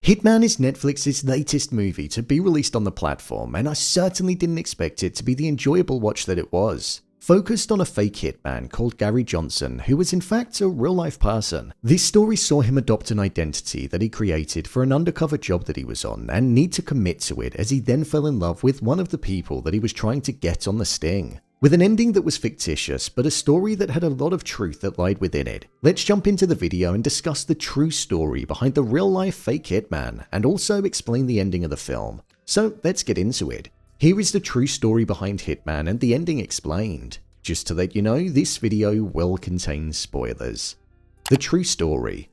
Hitman is Netflix's latest movie to be released on the platform, and I certainly didn't expect it to be the enjoyable watch that it was. Focused on a fake hitman called Gary Johnson, who was in fact a real-life person. This story saw him adopt an identity that he created for an undercover job that he was on and need to commit to it as he then fell in love with one of the people that he was trying to get on the sting. With an ending that was fictitious, but a story that had a lot of truth that lied within it. Let's jump into the video and discuss the true story behind the real-life fake hitman, and also explain the ending of the film. So let's get into it. Here is the true story behind Hitman and the ending explained. Just to let you know, this video will contain spoilers. The true story.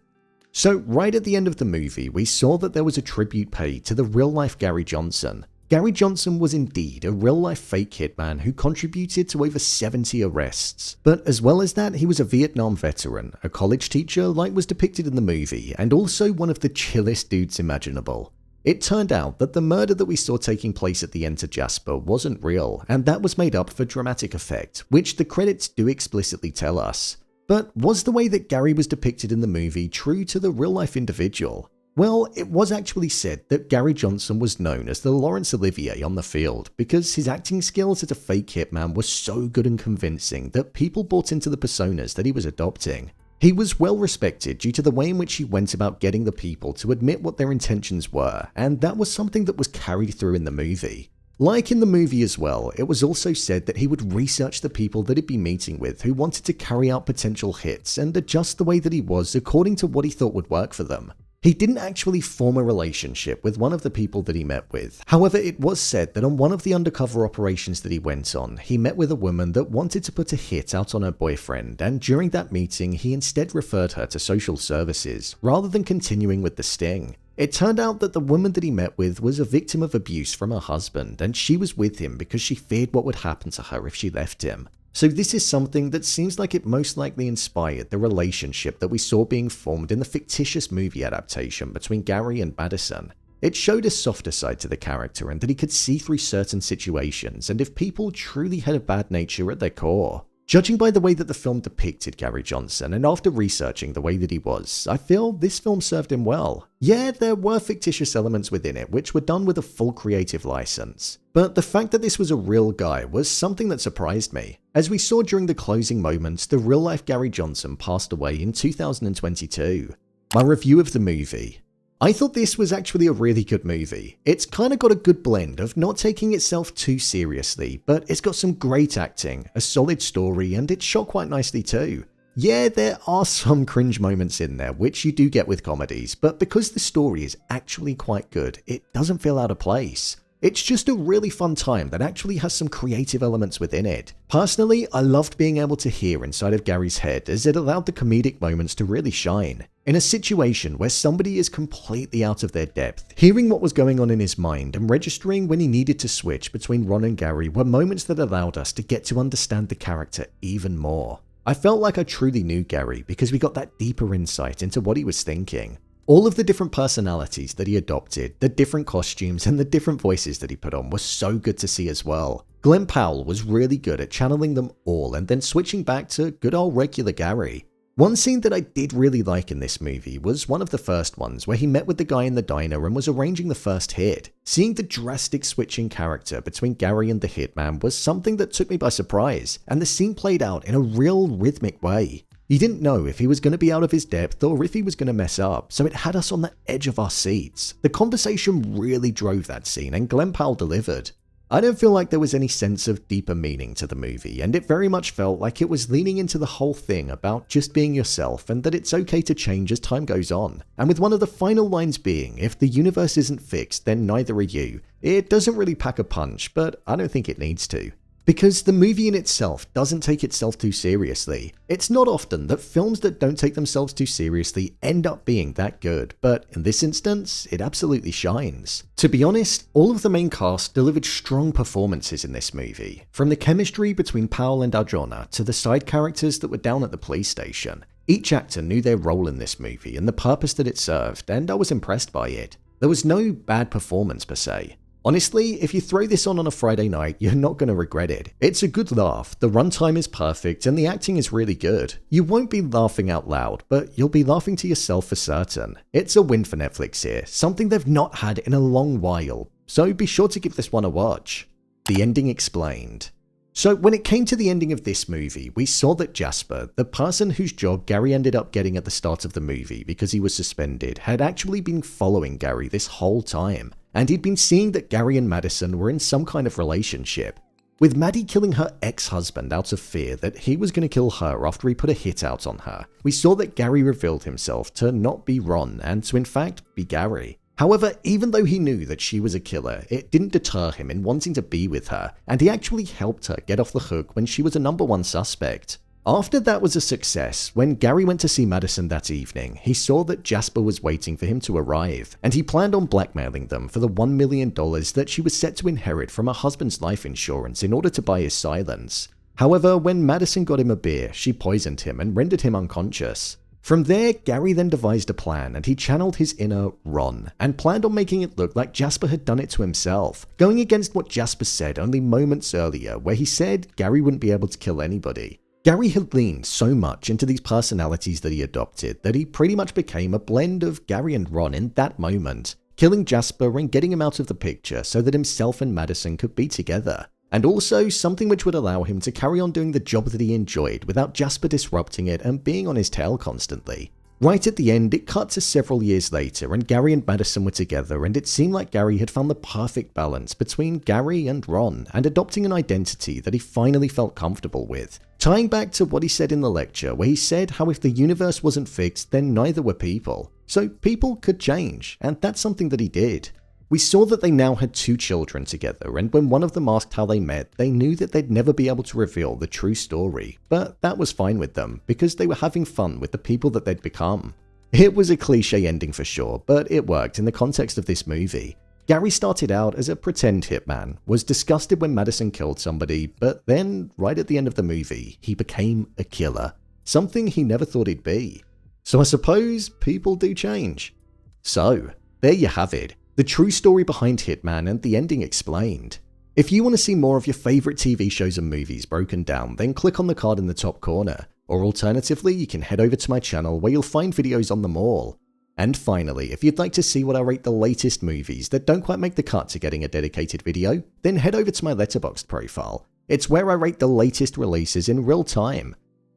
So right at the end of the movie, we saw that there was a tribute paid to the real-life Gary Johnson. Gary Johnson was indeed a real-life fake hitman who contributed to over 70 arrests. But as well as that, he was a Vietnam veteran, a college teacher like was depicted in the movie, and also one of the chillest dudes imaginable. It turned out that the murder that we saw taking place at the Enter Jasper wasn't real, and that was made up for dramatic effect, which the credits do explicitly tell us. But was the way that Gary was depicted in the movie true to the real-life individual? Well, it was actually said that Gary Johnson was known as the Laurence Olivier on the field because his acting skills as a fake hitman were so good and convincing that people bought into the personas that he was adopting. He was well respected due to the way in which he went about getting the people to admit what their intentions were, and that was something that was carried through in the movie. Like in the movie as well, it was also said that he would research the people that he'd be meeting with who wanted to carry out potential hits and adjust the way that he was according to what he thought would work for them. He didn't actually form a relationship with one of the people that he met with. However, it was said that on one of the undercover operations that he went on, he met with a woman that wanted to put a hit out on her boyfriend, and during that meeting, he instead referred her to social services, rather than continuing with the sting. It turned out that the woman that he met with was a victim of abuse from her husband, and she was with him because she feared what would happen to her if she left him. So this is something that seems like it most likely inspired the relationship that we saw being formed in the fictitious movie adaptation between Gary and Madison. It showed a softer side to the character and that he could see through certain situations and if people truly had a bad nature at their core. Judging by the way that the film depicted Gary Johnson, and after researching the way that he was, I feel this film served him well. Yeah, there were fictitious elements within it, which were done with a full creative license. But the fact that this was a real guy was something that surprised me. As we saw during the closing moments, the real-life Gary Johnson passed away in 2022. My review of the movie. I thought this was actually a really good movie. It's kind of got a good blend of not taking itself too seriously, but it's got some great acting, a solid story, and it's shot quite nicely too. Yeah, there are some cringe moments in there, which you do get with comedies, but because the story is actually quite good, it doesn't feel out of place. It's just a really fun time that actually has some creative elements within it. Personally, I loved being able to hear inside of Gary's head as it allowed the comedic moments to really shine. In a situation where somebody is completely out of their depth, hearing what was going on in his mind and registering when he needed to switch between Ron and Gary were moments that allowed us to get to understand the character even more. I felt like I truly knew Gary because we got that deeper insight into what he was thinking. All of the different personalities that he adopted, the different costumes, and the different voices that he put on were so good to see as well. Glen Powell was really good at channeling them all and then switching back to good old regular Gary. One scene that I did really like in this movie was one of the first ones where he met with the guy in the diner and was arranging the first hit. Seeing the drastic switch in character between Gary and the hitman was something that took me by surprise, and the scene played out in a real rhythmic way. You didn't know if he was going to be out of his depth or if he was going to mess up, so it had us on the edge of our seats. The conversation really drove that scene, and Glen Powell delivered. I don't feel like there was any sense of deeper meaning to the movie, and it very much felt like it was leaning into the whole thing about just being yourself and that it's okay to change as time goes on. And with one of the final lines being, if the universe isn't fixed, then neither are you. It doesn't really pack a punch, but I don't think it needs to. Because the movie in itself doesn't take itself too seriously. It's not often that films that don't take themselves too seriously end up being that good, but in this instance, it absolutely shines. To be honest, all of the main cast delivered strong performances in this movie. From the chemistry between Powell and Arjona to the side characters that were down at the police station. Each actor knew their role in this movie and the purpose that it served, and I was impressed by it. There was no bad performance per se. Honestly, if you throw this on a Friday night, you're not going to regret it. It's a good laugh, the runtime is perfect, and the acting is really good. You won't be laughing out loud, but you'll be laughing to yourself for certain. It's a win for Netflix here, something they've not had in a long while, so be sure to give this one a watch. The ending explained. So when it came to the ending of this movie, we saw that Jasper, the person whose job Gary ended up getting at the start of the movie because he was suspended, had actually been following Gary this whole time, and he'd been seeing that Gary and Madison were in some kind of relationship. With Maddie killing her ex-husband out of fear that he was going to kill her after he put a hit out on her, we saw that Gary revealed himself to not be Ron and to in fact be Gary. However, even though he knew that she was a killer, it didn't deter him in wanting to be with her, and he actually helped her get off the hook when she was a #1 suspect. After that was a success, when Gary went to see Madison that evening, he saw that Jasper was waiting for him to arrive, and he planned on blackmailing them for the $1 million that she was set to inherit from her husband's life insurance in order to buy his silence. However, when Madison got him a beer, she poisoned him and rendered him unconscious. From there, Gary then devised a plan, and he channeled his inner Ron, and planned on making it look like Jasper had done it to himself, going against what Jasper said only moments earlier, where he said Gary wouldn't be able to kill anybody. Gary had leaned so much into these personalities that he adopted that he pretty much became a blend of Gary and Ron in that moment, killing Jasper and getting him out of the picture so that himself and Madison could be together. And also something which would allow him to carry on doing the job that he enjoyed without Jasper disrupting it and being on his tail constantly. Right at the end, it cut to several years later and Gary and Madison were together, and it seemed like Gary had found the perfect balance between Gary and Ron and adopting an identity that he finally felt comfortable with. Tying back to what he said in the lecture, where he said how if the universe wasn't fixed, then neither were people. So people could change, and that's something that he did. We saw that they now had 2 children together, and when one of them asked how they met, they knew that they'd never be able to reveal the true story, but that was fine with them, because they were having fun with the people that they'd become. It was a cliche ending for sure, but it worked in the context of this movie. Gary started out as a pretend hitman, was disgusted when Madison killed somebody, but then, right at the end of the movie, he became a killer. Something he never thought he'd be. So I suppose people do change. So, there you have it. The true story behind Hitman and the ending explained. If you want to see more of your favorite TV shows and movies broken down, then click on the card in the top corner. Or alternatively, you can head over to my channel where you'll find videos on them all. And finally, if you'd like to see what I rate the latest movies that don't quite make the cut to getting a dedicated video, then head over to my Letterboxd profile. It's where I rate the latest releases in real time.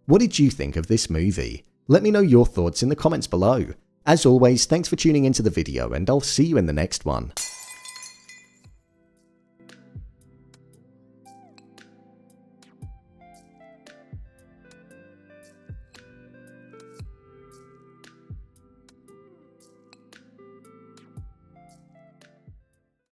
What did you think of this movie? Let me know your thoughts in the comments below. As always, thanks for tuning into the video, and I'll see you in the next one.